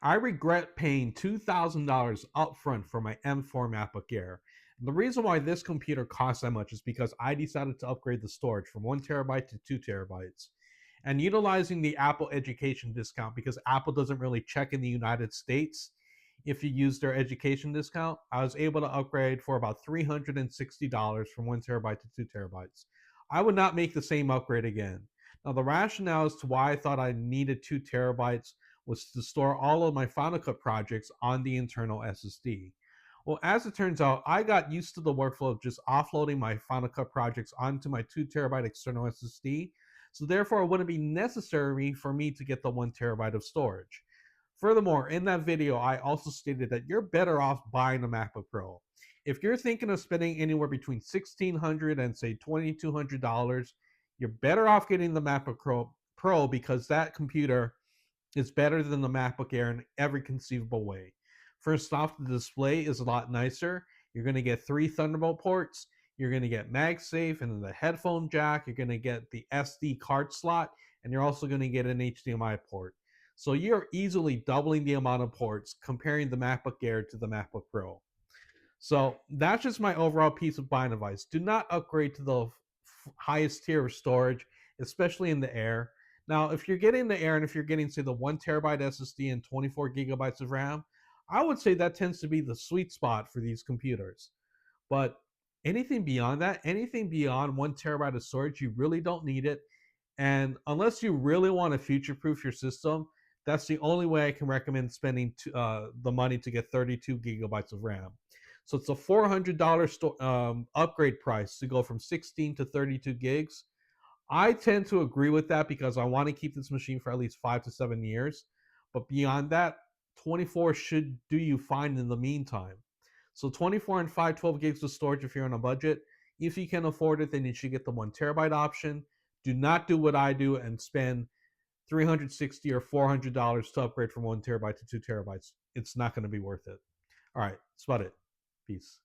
I regret paying $2,000 upfront for my M4 MacBook Air. And the reason why this computer costs that much is because I decided to upgrade the storage from 1 terabyte to 2 terabytes. And utilizing the Apple education discount, because Apple doesn't really check in the United States if you use their education discount, I was able to upgrade for about $360 from 1 terabyte to 2 terabytes. I would not make the same upgrade again. Now, the rationale as to why I thought I needed 2 terabytes was to store all of my Final Cut projects on the internal SSD. Well, as it turns out, I got used to the workflow of just offloading my Final Cut projects onto my 2 terabyte external SSD. So therefore, it wouldn't be necessary for me to get the 1 terabyte of storage. Furthermore, in that video, I also stated that you're better off buying a MacBook Pro. If you're thinking of spending anywhere between $1,600 and say $2,200, you're better off getting the MacBook Pro because that computer is better than the MacBook Air in every conceivable way. First off, the display is a lot nicer. You're going to get 3 Thunderbolt ports. You're going to get MagSafe and the headphone jack. You're going to get the SD card slot, and you're also going to get an HDMI port. So you're easily doubling the amount of ports comparing the MacBook Air to the MacBook Pro. So that's just my overall piece of buying advice. Do not upgrade to the highest tier of storage, especially in the Air. Now, if you're getting the Air and if you're getting, say, the 1 terabyte SSD and 24 gigabytes of RAM, I would say that tends to be the sweet spot for these computers. But anything beyond that, anything beyond 1 terabyte of storage, you really don't need it. And unless you really want to future proof your system, that's the only way I can recommend spending the money to get 32 gigabytes of RAM. So it's a $400 upgrade price to go from 16 to 32 gigs. I tend to agree with that because I want to keep this machine for at least 5 to 7 years. But beyond that, 24 should do you fine in the meantime. So 24 and 512 gigs of storage if you're on a budget. If you can afford it, then you should get the 1 terabyte option. Do not do what I do and spend $360 or $400 to upgrade from 1 terabyte to 2 terabytes. It's not going to be worth it. All right, that's about it. Peace.